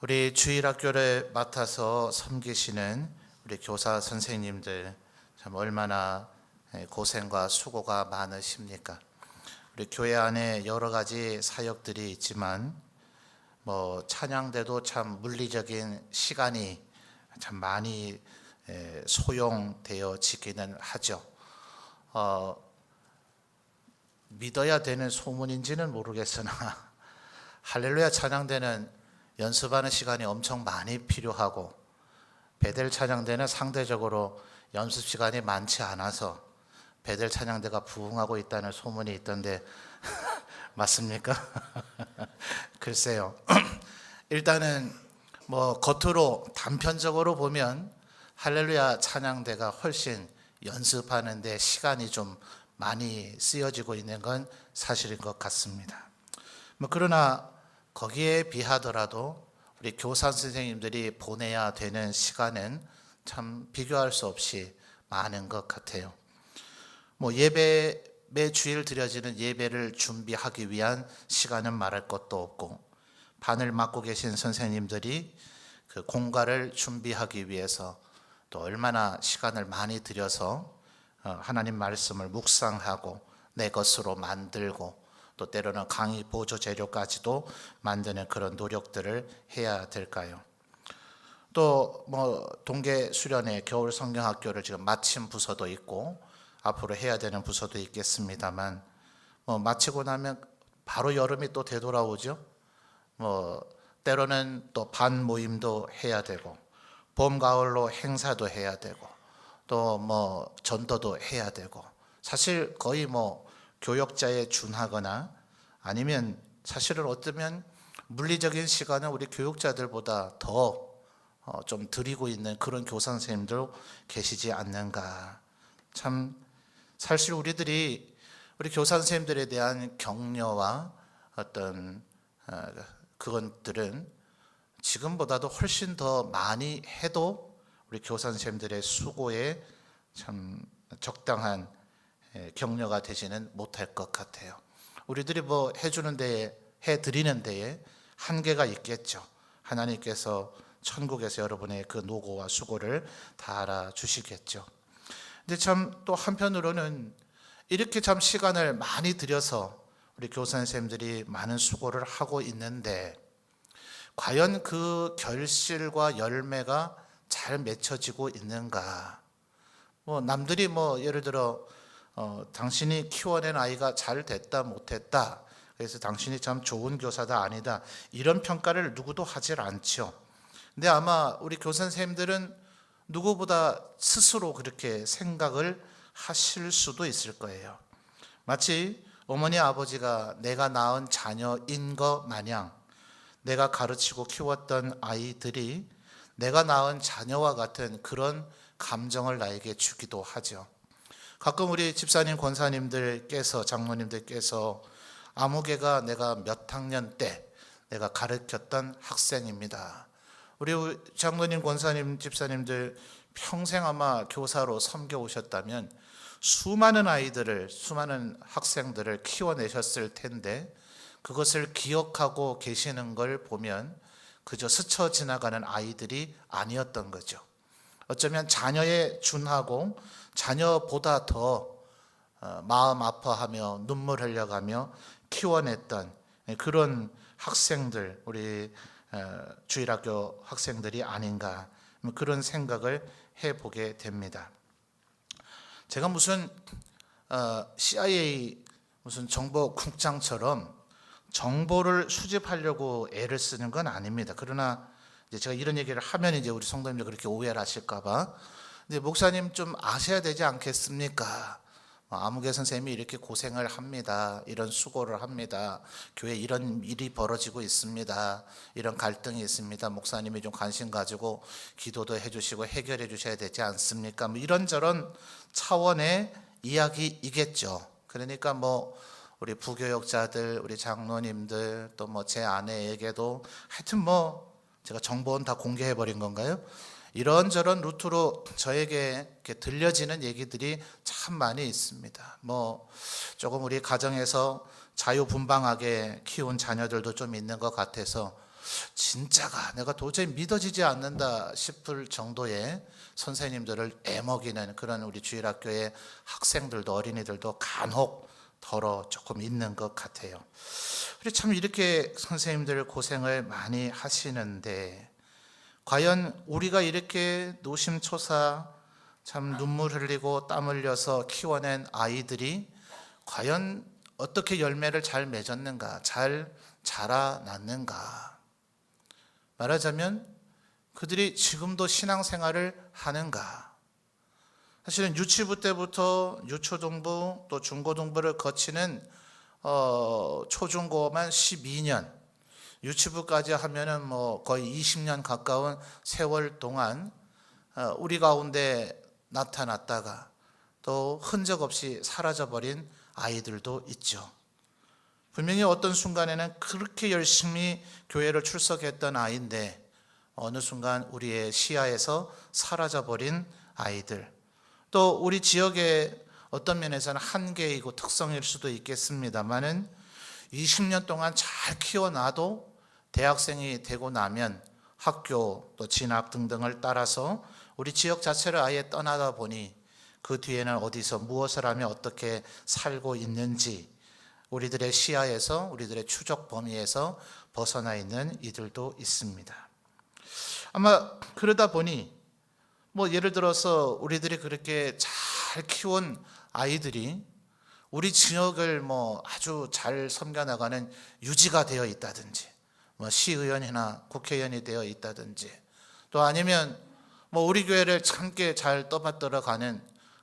우리 주일학교를 맡아서 섬기시는 우리 교사 선생님들 참 얼마나 고생과 수고가 많으십니까? 우리 교회 안에 여러 가지 사역들이 있지만 찬양대도 참 물리적인 시간이 참 많이 소용되어지기는 하죠. 믿어야 되는 소문인지는 모르겠으나 할렐루야 찬양대는 연습하는 시간이 엄청 많이 필요하고 베델 찬양대는 상대적으로 연습 시간이 많지 않아서 베델 찬양대가 부흥하고 있다는 소문이 있던데 맞습니까? 글쎄요. 일단은 겉으로 단편적으로 보면 할렐루야 찬양대가 훨씬 연습하는 데 시간이 좀 많이 쓰여지고 있는 건 사실인 것 같습니다. 그러나 거기에 비하더라도 우리 교사 선생님들이 보내야 되는 시간은 참 비교할 수 없이 많은 것 같아요. 예배 매 주일 드려지는 예배를 준비하기 위한 시간은 말할 것도 없고 반을 맡고 계신 선생님들이 그 공과를 준비하기 위해서 또 얼마나 시간을 많이 들여서 하나님 말씀을 묵상하고 내 것으로 만들고 또 때로는 강의 보조 재료까지도 만드는 그런 노력들을 해야 될까요? 또 동계 수련회 겨울 성경학교를 지금 마친 부서도 있고 앞으로 해야 되는 부서도 있겠습니다만 마치고 나면 바로 여름이 또 되돌아오죠. 때로는 또 반 모임도 해야 되고 봄 가을로 행사도 해야 되고 또 전도도 해야 되고 사실 거의 교역자에 준하거나 아니면 사실은 어쩌면 물리적인 시간을 우리 교육자들보다 더 좀 드리고 있는 그런 교사 선생님들 계시지 않는가. 참 사실 우리 교사 선생님들에 대한 격려와 어떤 그것들은 지금보다도 훨씬 더 많이 해도 우리 교사 선생님들의 수고에 참 적당한 격려가 되지는 못할 것 같아요. 우리들이 해주는 데에 해드리는 데에 한계가 있겠죠. 하나님께서 천국에서 여러분의 그 노고와 수고를 다 알아주시겠죠. 근데 참 또 한편으로는 이렇게 참 시간을 많이 들여서 우리 교사 선생님들이 많은 수고를 하고 있는데 과연 그 결실과 열매가 잘 맺혀지고 있는가? 남들이 예를 들어 당신이 키워낸 아이가 잘 됐다 못했다 그래서 당신이 참 좋은 교사다 아니다 이런 평가를 누구도 하질 않죠. 근데 아마 우리 교사 선생님들은 누구보다 스스로 그렇게 생각을 하실 수도 있을 거예요. 마치 어머니 아버지가 내가 낳은 자녀인 것 마냥 내가 가르치고 키웠던 아이들이 내가 낳은 자녀와 같은 그런 감정을 나에게 주기도 하죠. 가끔 우리 집사님, 권사님들께서, 장로님들께서 아무개가 내가 몇 학년 때 내가 가르쳤던 학생입니다. 우리 장로님, 권사님, 집사님들 평생 아마 교사로 섬겨오셨다면 수많은 아이들을, 수많은 학생들을 키워내셨을 텐데 그것을 기억하고 계시는 걸 보면 그저 스쳐 지나가는 아이들이 아니었던 거죠. 어쩌면 자녀에 준하고 자녀보다 더 마음 아파하며 눈물 흘려가며 키워냈던 그런 학생들, 우리 주일학교 학생들이 아닌가 그런 생각을 해보게 됩니다. 제가 무슨 CIA 무슨 정보국장처럼 정보를 수집하려고 애를 쓰는 건 아닙니다. 그러나 이제 제가 이런 얘기를 하면 이제 우리 성도님들 그렇게 오해를 하실까봐, 근데 목사님 좀 아셔야 되지 않겠습니까? 아무개 선생님이 이렇게 고생을 합니다. 이런 수고를 합니다. 교회에 이런 일이 벌어지고 있습니다. 이런 갈등이 있습니다. 목사님이 좀 관심 가지고 기도도 해주시고 해결해 주셔야 되지 않습니까? 이런저런 차원의 이야기이겠죠. 그러니까 우리 부교역자들, 우리 장로님들, 또 제 아내에게도 하여튼 제가 정보는 다 공개해 버린 건가요? 이런저런 루트로 저에게 이렇게 들려지는 얘기들이 참 많이 있습니다. 뭐 조금 우리 가정에서 자유분방하게 키운 자녀들도 좀 있는 것 같아서 진짜가 내가 도저히 믿어지지 않는다 싶을 정도의 선생님들을 애먹이는 그런 우리 주일학교의 학생들도 어린이들도 간혹 덜어 조금 있는 것 같아요. 참 이렇게 선생님들 고생을 많이 하시는데 과연 우리가 이렇게 노심초사 참 눈물 흘리고 땀 흘려서 키워낸 아이들이 과연 어떻게 열매를 잘 맺었는가, 잘 자라났는가? 말하자면 그들이 지금도 신앙생활을 하는가? 사실은 유치부 때부터 유초등부 또 중고등부를 거치는 초중고만 12년, 유치부까지 하면은 뭐 거의 20년 가까운 세월 동안 우리 가운데 나타났다가 또 흔적 없이 사라져버린 아이들도 있죠. 분명히 어떤 순간에는 그렇게 열심히 교회를 출석했던 아이인데 어느 순간 우리의 시야에서 사라져버린 아이들, 또 우리 지역의 어떤 면에서는 한계이고 특성일 수도 있겠습니다만은 20년 동안 잘 키워놔도 대학생이 되고 나면 학교 또 진학 등등을 따라서 우리 지역 자체를 아예 떠나다 보니 그 뒤에는 어디서 무엇을 하며 어떻게 살고 있는지 우리들의 시야에서 우리들의 추적 범위에서 벗어나 있는 이들도 있습니다. 아마 그러다 보니 뭐 예를 들어서 우리들이 그렇게 잘 키운 아이들이 우리 지역을 뭐 아주 잘 섬겨나가는 유지가 되어 있다든지 뭐 시의원이나 국회의원이 되어 있다든지 또 아니면 뭐 우리 교회를 함께 잘 떠받들어가는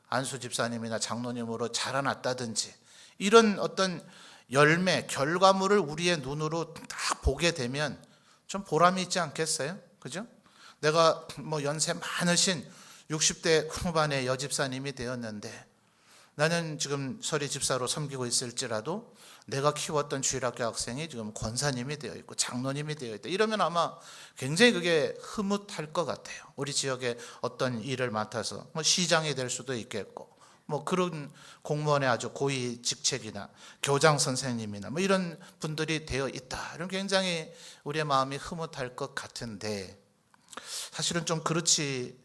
안수 집사님이나 장로님으로 자라났다든지 이런 어떤 열매, 결과물을 우리의 눈으로 딱 보게 되면 좀 보람이 있지 않겠어요? 그죠? 내가 뭐 연세 많으신 60대 후반의 여집사님이 되었는데 나는 지금 서리 집사로 섬기고 있을지라도 내가 키웠던 주일학교 학생이 지금 권사님이 되어 있고 장로님이 되어 있다. 이러면 아마 굉장히 그게 흐뭇할 것 같아요. 우리 지역에 어떤 일을 맡아서 뭐 시장이 될 수도 있겠고 뭐 그런 공무원의 아주 고위 직책이나 교장 선생님이나 뭐 이런 분들이 되어 있다. 이런 굉장히 우리의 마음이 흐뭇할 것 같은데 사실은 좀 그렇지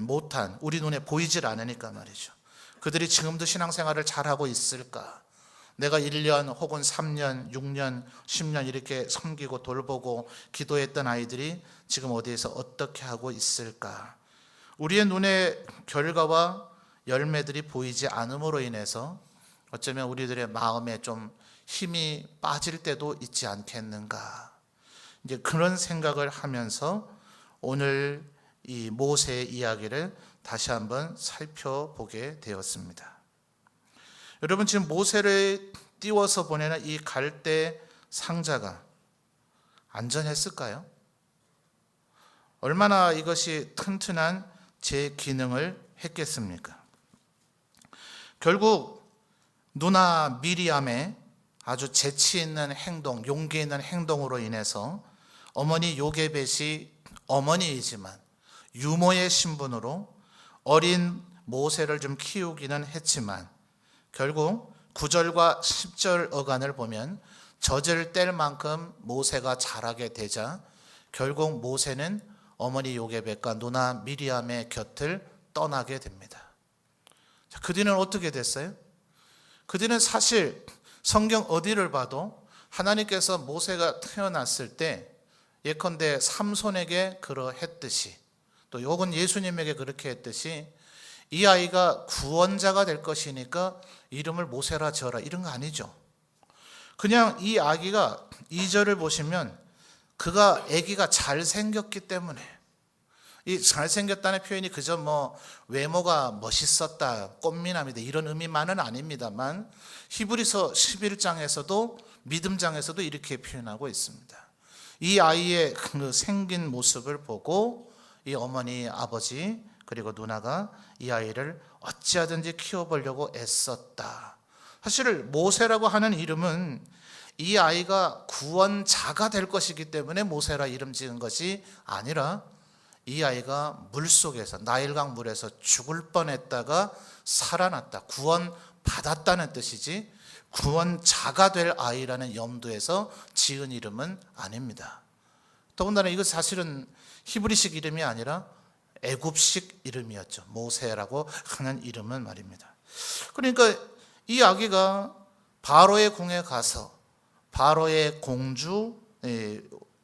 못한 우리 눈에 보이질 않으니까 말이죠. 그들이 지금도 신앙생활을 잘하고 있을까? 내가 1년 혹은 3년, 6년, 10년 이렇게 섬기고 돌보고 기도했던 아이들이 지금 어디에서 어떻게 하고 있을까? 우리의 눈에 결과와 열매들이 보이지 않음으로 인해서 어쩌면 우리들의 마음에 좀 힘이 빠질 때도 있지 않겠는가? 이제 그런 생각을 하면서 오늘 이 모세의 이야기를 다시 한번 살펴보게 되었습니다. 여러분 지금 모세를 띄워서 보내는 이 갈대 상자가 안전했을까요? 얼마나 이것이 튼튼한 제 기능을 했겠습니까? 결국 누나 미리암의 아주 재치 있는 행동, 용기 있는 행동으로 인해서 어머니 요게벳이 어머니이지만 유모의 신분으로 어린 모세를 좀 키우기는 했지만 결국 9절과 10절 어간을 보면 젖을 뗄 만큼 모세가 자라게 되자 결국 모세는 어머니 요게벳과 누나 미리암의 곁을 떠나게 됩니다. 그 뒤는 어떻게 됐어요? 그 뒤는 사실 성경 어디를 봐도 하나님께서 모세가 태어났을 때 예컨대 삼손에게 그러했듯이 또 혹은 예수님에게 그렇게 했듯이 이 아이가 구원자가 될 것이니까 이름을 모세라 지어라 이런 거 아니죠. 그냥 이 아기가 2절을 보시면 그가 아기가 잘생겼기 때문에 이 잘생겼다는 표현이 그저 뭐 외모가 멋있었다, 꽃미남이다 이런 의미만은 아닙니다만 히브리서 11장에서도 믿음장에서도 이렇게 표현하고 있습니다. 이 아이의 그 생긴 모습을 보고 이 어머니, 아버지 그리고 누나가 이 아이를 어찌하든지 키워보려고 애썼다. 사실 모세라고 하는 이름은 이 아이가 구원자가 될 것이기 때문에 모세라 이름 지은 것이 아니라 이 아이가 물속에서 나일강 물에서 죽을 뻔했다가 살아났다. 구원받았다는 뜻이지 구원자가 될 아이라는 염두에서 지은 이름은 아닙니다. 더군다나 이거 사실은 히브리식 이름이 아니라 애굽식 이름이었죠. 모세라고 하는 이름은 말입니다. 그러니까 이 아기가 바로의 궁에 가서 바로의 공주,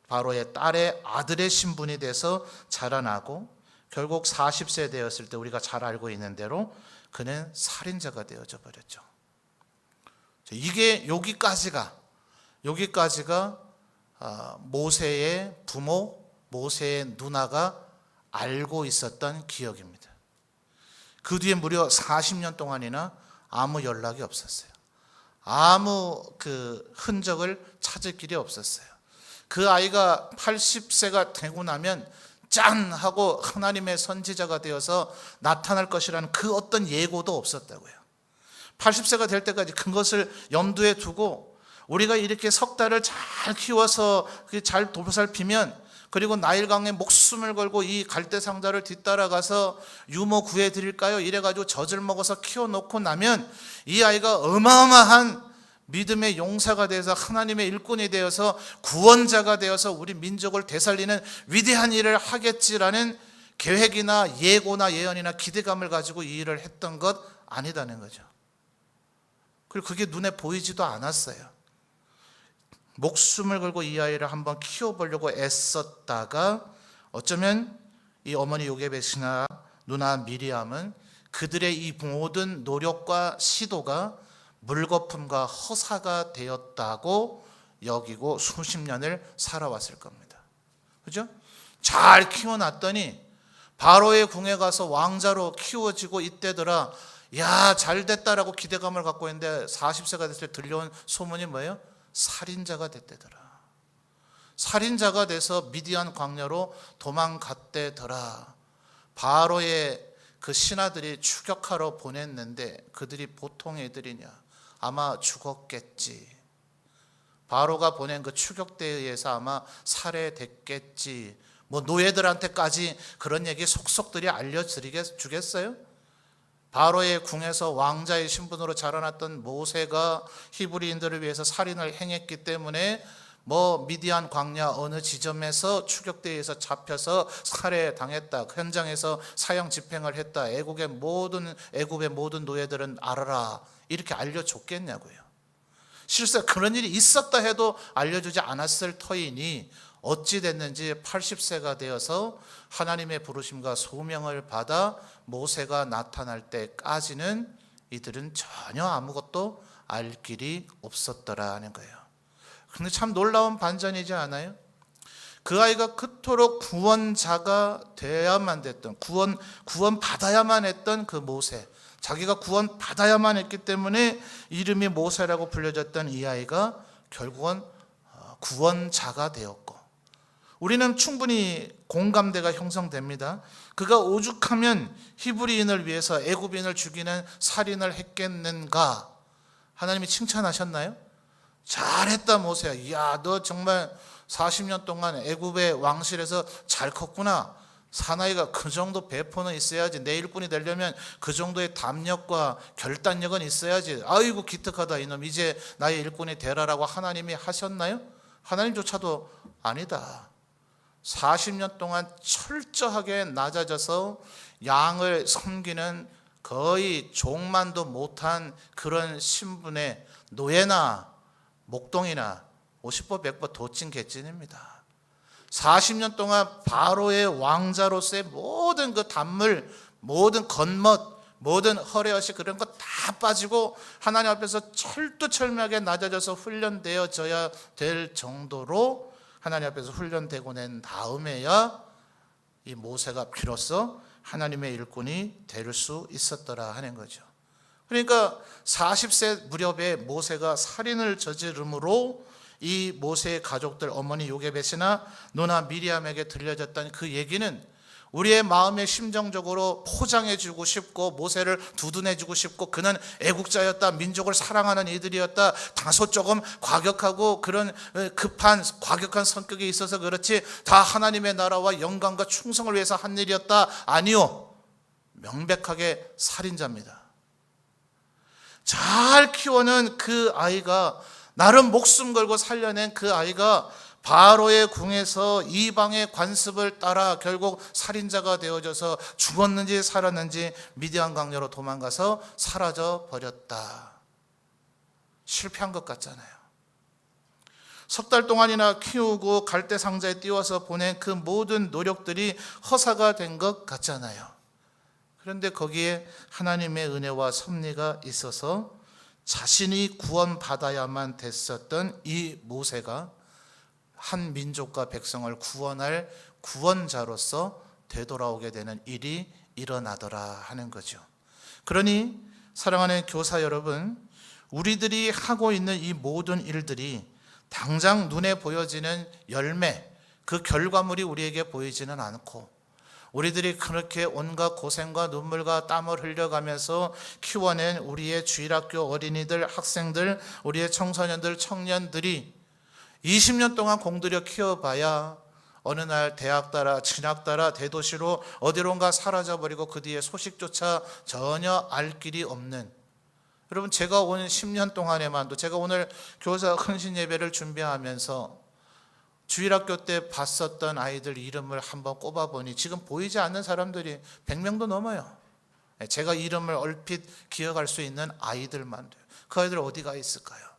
바로의 딸의 아들의 신분이 돼서 자라나고 결국 40세 되었을 때 우리가 잘 알고 있는 대로 그는 살인자가 되어져 버렸죠. 이게 여기까지가 모세의 부모, 모세의 누나가 알고 있었던 기억입니다. 그 뒤에 무려 40년 동안이나 아무 연락이 없었어요. 아무 그 흔적을 찾을 길이 없었어요. 그 아이가 80세가 되고 나면 짠 하고 하나님의 선지자가 되어서 나타날 것이라는 그 어떤 예고도 없었다고요. 80세가 될 때까지 그것을 염두에 두고 우리가 이렇게 석 달을 잘 키워서 잘 보살피면 그리고 나일강에 목숨을 걸고 이 갈대상자를 뒤따라가서 유모 구해드릴까요? 이래가지고 젖을 먹어서 키워놓고 나면 이 아이가 어마어마한 믿음의 용사가 되어서 하나님의 일꾼이 되어서 구원자가 되어서 우리 민족을 되살리는 위대한 일을 하겠지라는 계획이나 예고나 예언이나 기대감을 가지고 이 일을 했던 것 아니다는 거죠. 그리고 그게 눈에 보이지도 않았어요. 목숨을 걸고 이 아이를 한번 키워보려고 애썼다가 어쩌면 이 어머니 요게벳이나 누나 미리암은 그들의 이 모든 노력과 시도가 물거품과 허사가 되었다고 여기고 수십 년을 살아왔을 겁니다. 그죠? 잘 키워놨더니 바로의 궁에 가서 왕자로 키워지고 이때더라. 야, 잘 됐다라고 기대감을 갖고 있는데 40세가 됐을 때 들려온 소문이 뭐예요? 살인자가 됐대더라. 살인자가 돼서 미디안 광야로 도망갔대더라. 바로의 그 신하들이 추격하러 보냈는데 그들이 보통 애들이냐? 아마 죽었겠지. 바로가 보낸 그 추격대에 의해서 아마 살해됐겠지. 뭐 노예들한테까지 그런 얘기 속속들이 알려주겠어요? 바로의 궁에서 왕자의 신분으로 자라났던 모세가 히브리인들을 위해서 살인을 행했기 때문에 뭐 미디안 광야 어느 지점에서 추격대에서 잡혀서 살해당했다. 현장에서 사형 집행을 했다. 애굽의 모든 노예들은 알아라. 이렇게 알려줬겠냐고요. 실제 그런 일이 있었다 해도 알려주지 않았을 터이니 어찌 됐는지 80세가 되어서 하나님의 부르심과 소명을 받아 모세가 나타날 때까지는 이들은 전혀 아무것도 알 길이 없었더라는 거예요. 그런데 참 놀라운 반전이지 않아요? 그 아이가 그토록 구원자가 돼야만 됐던 구원 받아야만 했던 그 모세, 자기가 구원 받아야만 했기 때문에 이름이 모세라고 불려졌던 이 아이가 결국은 구원자가 되었고, 우리는 충분히 공감대가 형성됩니다. 그가 오죽하면 히브리인을 위해서 애굽인을 죽이는 살인을 했겠는가? 하나님이 칭찬하셨나요? 잘했다 모세야. 이야, 너 정말 40년 동안 애굽의 왕실에서 잘 컸구나. 사나이가 그 정도 배포는 있어야지. 내 일꾼이 되려면 그 정도의 담력과 결단력은 있어야지. 아이고 기특하다 이놈, 이제 나의 일꾼이 되라라고 하나님이 하셨나요? 하나님조차도 아니다. 40년 동안 철저하게 낮아져서 양을 섬기는 거의 종만도 못한 그런 신분의 노예나 목동이나 50보 100보 도찐 개찐입니다. 40년 동안 바로의 왕자로서의 모든 그 단물, 모든 겉멋, 모든 허례허시 그런 거 다 빠지고 하나님 앞에서 철두철미하게 낮아져서 훈련되어져야 될 정도로 하나님 앞에서 훈련되고 난 다음에야 이 모세가 비로소 하나님의 일꾼이 될 수 있었더라 하는 거죠. 그러니까 40세 무렵에 모세가 살인을 저지름으로 이 모세의 가족들, 어머니 요게벳이나 누나 미리암에게 들려졌던 그 얘기는 우리의 마음에 심정적으로 포장해주고 싶고 모세를 두둔해주고 싶고 그는 애국자였다, 민족을 사랑하는 이들이었다, 다소 조금 과격하고 그런 급한 과격한 성격이 있어서 그렇지 다 하나님의 나라와 영광과 충성을 위해서 한 일이었다. 아니요, 명백하게 살인자입니다. 잘 키워낸 그 아이가, 나름 목숨 걸고 살려낸 그 아이가 바로의 궁에서 이방의 관습을 따라 결국 살인자가 되어져서 죽었는지 살았는지 미디안 강요로 도망가서 사라져 버렸다. 실패한 것 같잖아요. 석 달 동안이나 키우고 갈대 상자에 띄워서 보낸 그 모든 노력들이 허사가 된 것 같잖아요. 그런데 거기에 하나님의 은혜와 섭리가 있어서 자신이 구원받아야만 됐었던 이 모세가 한 민족과 백성을 구원할 구원자로서 되돌아오게 되는 일이 일어나더라 하는 거죠. 그러니 사랑하는 교사 여러분, 우리들이 하고 있는 이 모든 일들이 당장 눈에 보여지는 열매, 그 결과물이 우리에게 보이지는 않고 우리들이 그렇게 온갖 고생과 눈물과 땀을 흘려가면서 키워낸 우리의 주일학교 어린이들, 학생들, 우리의 청소년들, 청년들이 20년 동안 공들여 키워봐야 어느 날 대학 따라 진학 따라 대도시로 어디론가 사라져버리고 그 뒤에 소식조차 전혀 알 길이 없는, 여러분 제가 온 10년 동안에만도 제가 오늘 교사 헌신 예배를 준비하면서 주일학교 때 봤었던 아이들 이름을 한번 꼽아보니 지금 보이지 않는 사람들이 100명도 넘어요. 제가 이름을 얼핏 기억할 수 있는 아이들만 돼요. 그 아이들 어디가 있을까요?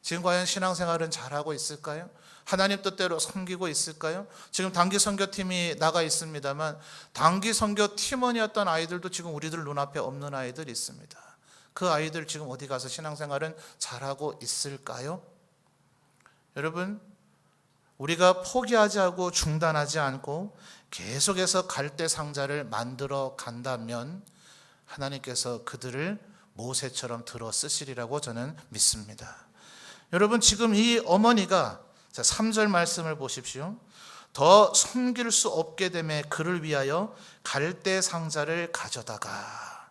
지금 과연 신앙생활은 잘하고 있을까요? 하나님 뜻대로 섬기고 있을까요? 지금 단기 선교팀이 나가 있습니다만 단기 선교 팀원이었던 아이들도 지금 우리들 눈앞에 없는 아이들이 있습니다. 그 아이들 지금 어디 가서 신앙생활은 잘하고 있을까요? 여러분, 우리가 포기하지 않고 중단하지 않고 계속해서 갈대 상자를 만들어 간다면 하나님께서 그들을 모세처럼 들어 쓰시리라고 저는 믿습니다. 여러분, 지금 이 어머니가 3절 말씀을 보십시오. 더 섬길 수 없게 되매 그를 위하여 갈대 상자를 가져다가.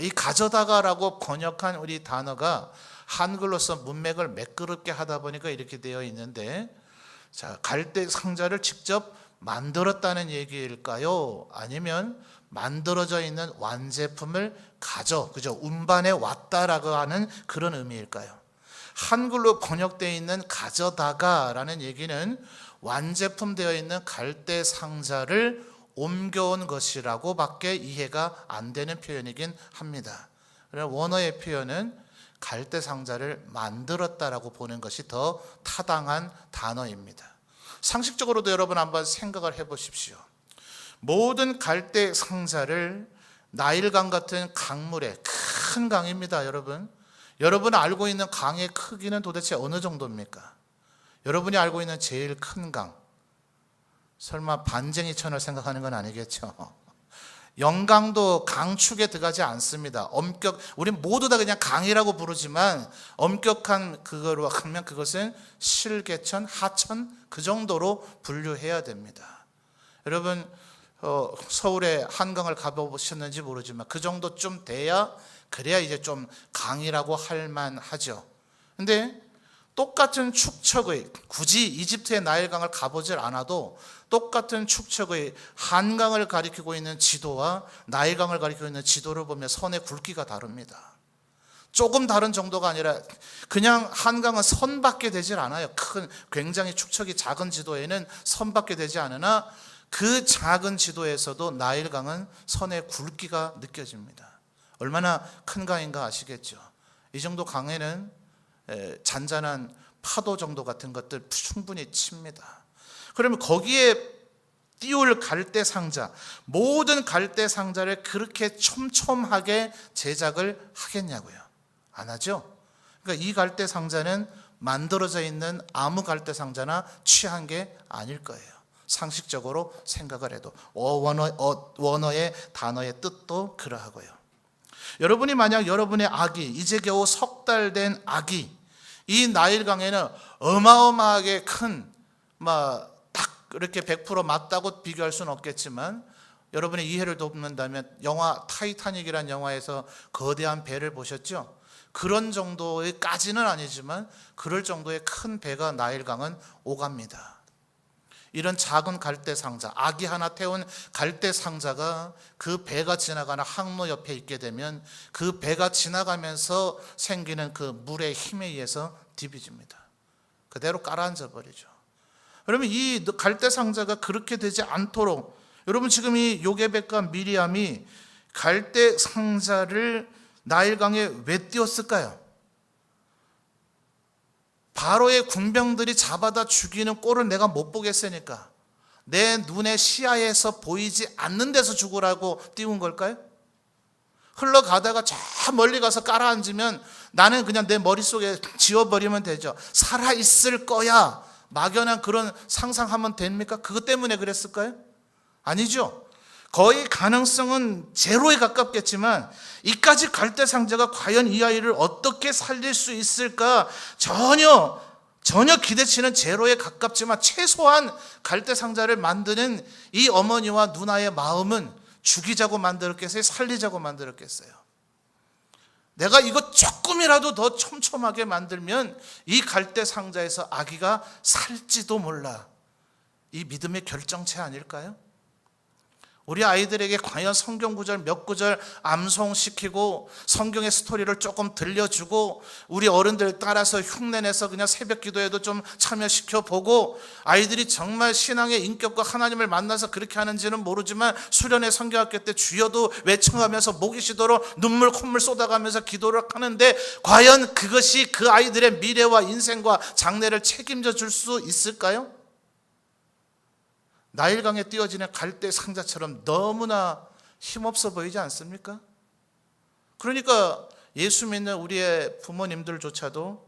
이 가져다가라고 번역한 우리 단어가 한글로서 문맥을 매끄럽게 하다 보니까 이렇게 되어 있는데, 갈대 상자를 직접 만들었다는 얘기일까요? 아니면 만들어져 있는 완제품을 그죠? 운반해 왔다라고 하는 그런 의미일까요? 한글로 번역되어 있는 가져다가라는 얘기는 완제품 되어 있는 갈대 상자를 옮겨온 것이라고 밖에 이해가 안 되는 표현이긴 합니다. 원어의 표현은 갈대 상자를 만들었다라고 보는 것이 더 타당한 단어입니다. 상식적으로도 여러분 한번 생각을 해보십시오. 모든 갈대 상자를 나일강 같은 강물에, 큰 강입니다. 여러분 알고 있는 강의 크기는 도대체 어느 정도입니까? 여러분이 알고 있는 제일 큰 강, 설마 반쟁이천을 생각하는 건 아니겠죠? 영강도 강축에 들어가지 않습니다. 우리 모두 다 그냥 강이라고 부르지만 엄격한 그거로 하면 그것은 실개천, 하천 그 정도로 분류해야 됩니다. 여러분 서울에 한강을 가보셨는지 모르지만 그 정도쯤 돼야, 그래야 이제 좀 강이라고 할 만하죠. 근데 똑같은 축척의, 굳이 이집트의 나일강을 가보질 않아도 똑같은 축척의 한강을 가리키고 있는 지도와 나일강을 가리키고 있는 지도를 보면 선의 굵기가 다릅니다. 조금 다른 정도가 아니라 그냥 한강은 선밖에 되질 않아요. 굉장히 축척이 작은 지도에는 선밖에 되지 않으나 그 작은 지도에서도 나일강은 선의 굵기가 느껴집니다. 얼마나 큰 강인가 아시겠죠? 이 정도 강에는 잔잔한 파도 정도 같은 것들 충분히 칩니다. 그러면 거기에 띄울 갈대 상자, 모든 갈대 상자를 그렇게 촘촘하게 제작을 하겠냐고요? 안 하죠? 그러니까 이 갈대 상자는 만들어져 있는 아무 갈대 상자나 취한 게 아닐 거예요. 상식적으로 생각을 해도 원어의 단어의 뜻도 그러하고요. 여러분이 만약 여러분의 아기, 이제 겨우 석 달 된 아기, 이 나일강에는 어마어마하게 큰, 딱 이렇게 100% 맞다고 비교할 수는 없겠지만 여러분의 이해를 돕는다면 영화 타이타닉이라는 영화에서 거대한 배를 보셨죠? 그런 정도의까지는 아니지만 그럴 정도의 큰 배가 나일강은 오갑니다. 이런 작은 갈대 상자, 아기 하나 태운 갈대 상자가 그 배가 지나가는 항로 옆에 있게 되면 그 배가 지나가면서 생기는 그 물의 힘에 의해서 디비집니다. 그대로 가라앉아 버리죠. 그러면 이 갈대 상자가 그렇게 되지 않도록, 여러분 지금 이 요게벳과 미리암이 갈대 상자를 나일강에 왜 띄웠을까요? 바로의 군병들이 잡아다 죽이는 꼴을 내가 못 보겠으니까 내 눈의 시야에서 보이지 않는 데서 죽으라고 띄운 걸까요? 흘러가다가 저 멀리 가서 깔아앉으면 나는 그냥 내 머릿속에 지워버리면 되죠. 살아있을 거야, 막연한 그런 상상하면 됩니까? 그것 때문에 그랬을까요? 아니죠. 거의 가능성은 제로에 가깝겠지만 이까지 갈대 상자가 과연 이 아이를 어떻게 살릴 수 있을까 전혀 기대치는 제로에 가깝지만 최소한 갈대 상자를 만드는 이 어머니와 누나의 마음은 죽이자고 만들었겠어요? 살리자고 만들었겠어요? 내가 이거 조금이라도 더 촘촘하게 만들면 이 갈대 상자에서 아기가 살지도 몰라. 이 믿음의 결정체 아닐까요? 우리 아이들에게 과연 성경 구절 몇 구절 암송시키고 성경의 스토리를 조금 들려주고 우리 어른들 따라서 흉내내서 그냥 새벽 기도에도 좀 참여시켜 보고 아이들이 정말 신앙의 인격과 하나님을 만나서 그렇게 하는지는 모르지만 수련회 성경학교 때 주여도 외쳐가면서 목이 쉬도록 눈물 콧물 쏟아가면서 기도를 하는데 과연 그것이 그 아이들의 미래와 인생과 장래를 책임져 줄 수 있을까요? 나일강에 띄어지는 갈대 상자처럼 너무나 힘없어 보이지 않습니까? 그러니까 예수 믿는 우리의 부모님들조차도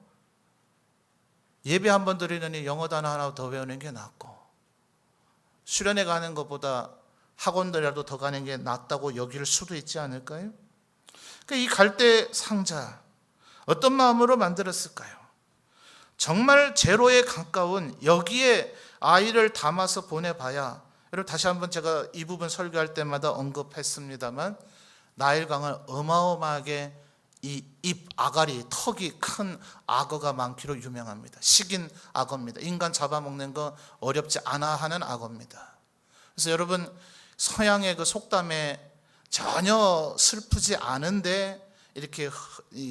예배 한 번 드리느니 영어 단어 하나 더 배우는 게 낫고 수련회 가는 것보다 학원들이라도 더 가는 게 낫다고 여길 수도 있지 않을까요? 그러니까 이 갈대 상자 어떤 마음으로 만들었을까요? 정말 제로에 가까운 여기에 아이를 담아서 보내봐야, 여러분 다시 한번 제가 이 부분 설교할 때마다 언급했습니다만 나일강은 어마어마하게 이 입 아가리 턱이 큰 악어가 많기로 유명합니다. 식인 악어입니다. 인간 잡아먹는 거 어렵지 않아 하는 악어입니다. 그래서 여러분 서양의 그 속담에 전혀 슬프지 않은데 이렇게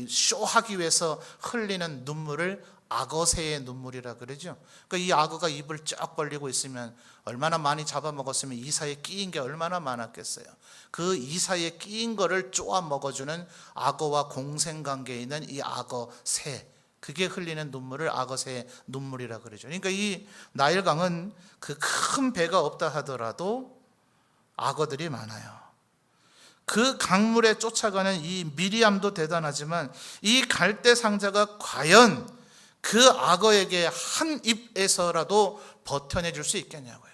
쇼하기 위해서 흘리는 눈물을 악어새의 눈물이라 그러죠. 그러니까 이 악어가 입을 쫙 벌리고 있으면 얼마나 많이 잡아먹었으면 이 사이에 끼인 게 얼마나 많았겠어요. 그 이 사이에 끼인 거를 쪼아 먹어주는 악어와 공생관계에 있는 이 악어새, 그게 흘리는 눈물을 악어새의 눈물이라 그러죠. 그러니까 이 나일강은 그 큰 배가 없다 하더라도 악어들이 많아요. 그 강물에 쫓아가는 이 미리암도 대단하지만 이 갈대 상자가 과연 그 악어에게 한 입에서라도 버텨내줄 수 있겠냐고요.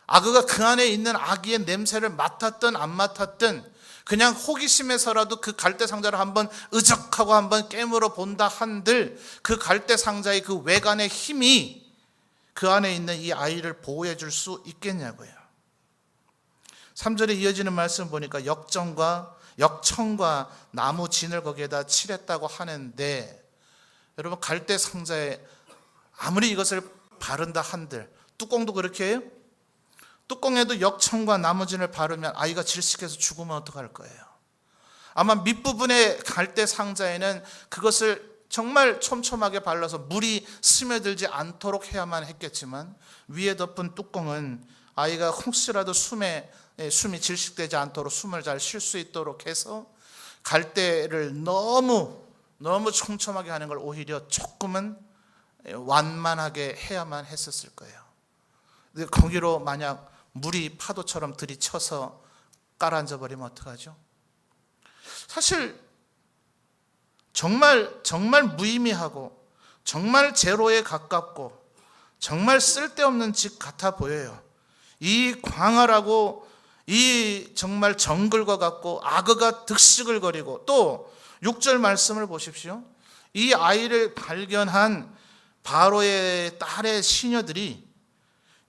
악어가 그 안에 있는 아기의 냄새를 맡았든 안 맡았든 그냥 호기심에서라도 그 갈대 상자를 한번 으적하고 한번 깨물어 본다 한들 그 갈대 상자의 그 외관의 힘이 그 안에 있는 이 아이를 보호해 줄 수 있겠냐고요. 3절에 이어지는 말씀 보니까 역청과 나무 진을 거기에다 칠했다고 하는데, 여러분 갈대 상자에 아무리 이것을 바른다 한들 뚜껑도 그렇게 해요? 뚜껑에도 역청과 나무진을 바르면 아이가 질식해서 죽으면 어떡할 거예요? 아마 밑부분의 갈대 상자에는 그것을 정말 촘촘하게 발라서 물이 스며들지 않도록 해야만 했겠지만 위에 덮은 뚜껑은 아이가 혹시라도 숨이 질식되지 않도록 숨을 잘 쉴 수 있도록 해서 갈대를 너무 촘촘하게 하는 걸 오히려 조금은 완만하게 해야만 했었을 거예요. 근데 거기로 만약 물이 파도처럼 들이쳐서 깔아앉아 버리면 어떡하죠? 사실 정말 무의미하고 정말 제로에 가깝고 정말 쓸데없는 짓 같아 보여요. 이 광활하고 이 정말 정글과 같고 악어가 득식을거리고, 또 6절 말씀을 보십시오. 이 아이를 발견한 바로의 딸의 시녀들이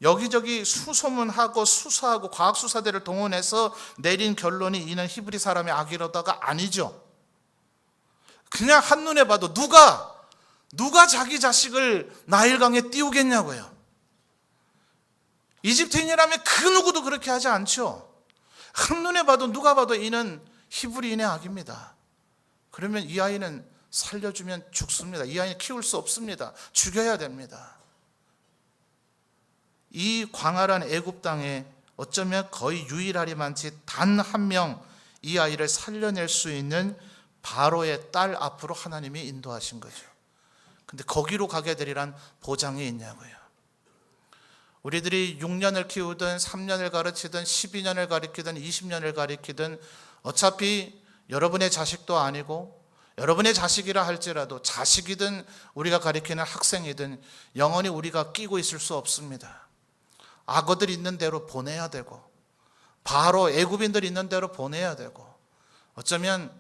여기저기 수소문하고 수사하고 과학수사대를 동원해서 내린 결론이 이는 히브리 사람의 악이로다가 아니죠. 그냥 한눈에 봐도 누가 자기 자식을 나일강에 띄우겠냐고요. 이집트인이라면 그 누구도 그렇게 하지 않죠. 한눈에 봐도 누가 봐도 이는 히브리인의 악입니다. 그러면 이 아이는 살려주면 죽습니다. 이 아이는 키울 수 없습니다. 죽여야 됩니다. 이 광활한 애굽 땅에 어쩌면 거의 유일하리만치 단 한 명 이 아이를 살려낼 수 있는 바로의 딸 앞으로 하나님이 인도하신 거죠. 근데 거기로 가게 되리란 보장이 있냐고요. 우리들이 6년을 키우든 3년을 가르치든 12년을 가르치든 20년을 가르치든 어차피 여러분의 자식도 아니고 여러분의 자식이라 할지라도 자식이든 우리가 가르치는 학생이든 영원히 우리가 끼고 있을 수 없습니다. 악어들 있는 대로 보내야 되고 바로 애굽인들 있는 대로 보내야 되고 어쩌면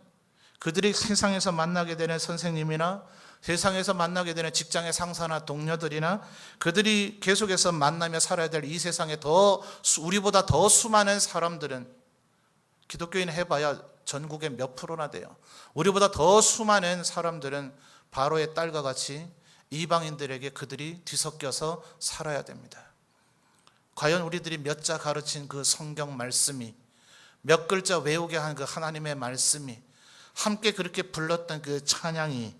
그들이 세상에서 만나게 되는 선생님이나 세상에서 만나게 되는 직장의 상사나 동료들이나 그들이 계속해서 만나며 살아야 될 이 세상에 우리보다 더 수많은 사람들은 기독교인 해봐야 전국에 몇 프로나 돼요. 우리보다 더 수많은 사람들은 바로의 딸과 같이 이방인들에게 그들이 뒤섞여서 살아야 됩니다. 과연 우리들이 몇 자 가르친 그 성경 말씀이 몇 글자 외우게 한 그 하나님의 말씀이 함께 그렇게 불렀던 그 찬양이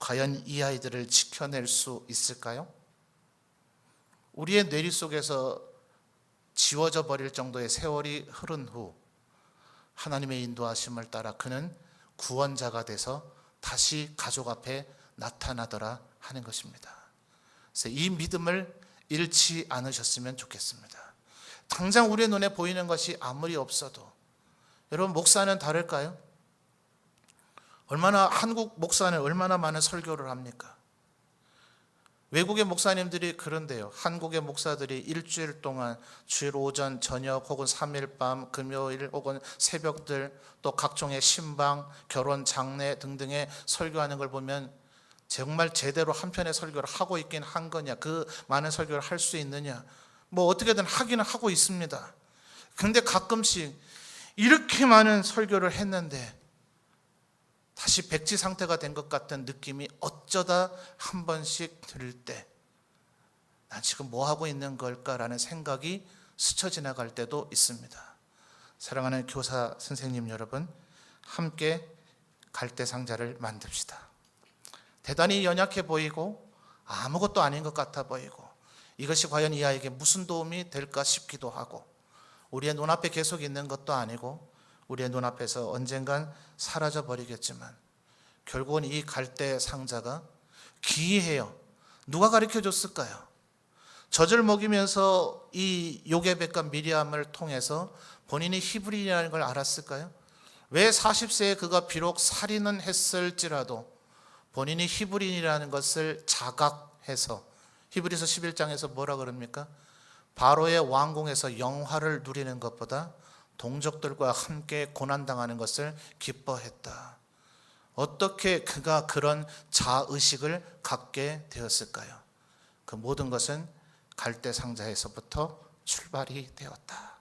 과연 이 아이들을 지켜낼 수 있을까요? 우리의 뇌리 속에서 지워져 버릴 정도의 세월이 흐른 후 하나님의 인도하심을 따라 그는 구원자가 돼서 다시 가족 앞에 나타나더라 하는 것입니다. 그래서 이 믿음을 잃지 않으셨으면 좋겠습니다. 당장 우리의 눈에 보이는 것이 아무리 없어도 여러분 목사는 다를까요? 한국 목사는 얼마나 많은 설교를 합니까? 외국의 목사님들이 그런데요. 한국의 목사들이 일주일 동안 주일 오전, 저녁 혹은 3일 밤, 금요일 혹은 새벽들 또 각종의 신방, 결혼, 장례 등등의 설교하는 걸 보면 정말 제대로 한 편의 설교를 하고 있긴 한 거냐, 그 많은 설교를 할 수 있느냐, 뭐 어떻게든 하기는 하고 있습니다. 그런데 가끔씩 이렇게 많은 설교를 했는데 다시 백지 상태가 된 것 같은 느낌이 어쩌다 한 번씩 들 때 난 지금 뭐 하고 있는 걸까라는 생각이 스쳐 지나갈 때도 있습니다. 사랑하는 교사 선생님 여러분, 함께 갈대 상자를 만듭시다. 대단히 연약해 보이고 아무것도 아닌 것 같아 보이고 이것이 과연 이 아이에게 무슨 도움이 될까 싶기도 하고 우리의 눈앞에 계속 있는 것도 아니고 우리의 눈앞에서 언젠간 사라져 버리겠지만 결국은 이 갈대 상자가 기이해요. 누가 가르쳐 줬을까요? 젖을 먹이면서 이 요게벳과 미리암을 통해서 본인이 히브리인이라는 걸 알았을까요? 왜 40세에 그가 비록 살인은 했을지라도 본인이 히브리인이라는 것을 자각해서 히브리서 11장에서 뭐라 그럽니까? 바로의 왕궁에서 영화를 누리는 것보다 동족들과 함께 고난당하는 것을 기뻐했다. 어떻게 그가 그런 자의식을 갖게 되었을까요? 그 모든 것은 갈대 상자에서부터 출발이 되었다.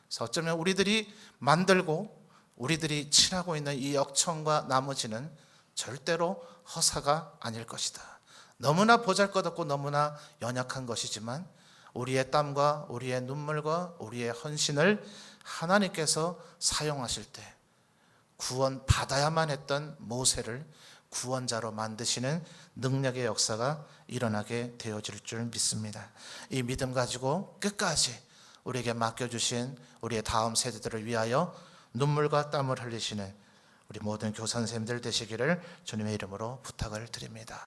그래서 어쩌면 우리들이 만들고 우리들이 칠하고 있는 이 역청과 나머지는 절대로 허사가 아닐 것이다. 너무나 보잘것없고 너무나 연약한 것이지만 우리의 땀과 우리의 눈물과 우리의 헌신을 하나님께서 사용하실 때 구원 받아야만 했던 모세를 구원자로 만드시는 능력의 역사가 일어나게 되어질 줄 믿습니다. 이 믿음 가지고 끝까지 우리에게 맡겨주신 우리의 다음 세대들을 위하여 눈물과 땀을 흘리시는 우리 모든 교사 선생님들 되시기를 주님의 이름으로 부탁을 드립니다.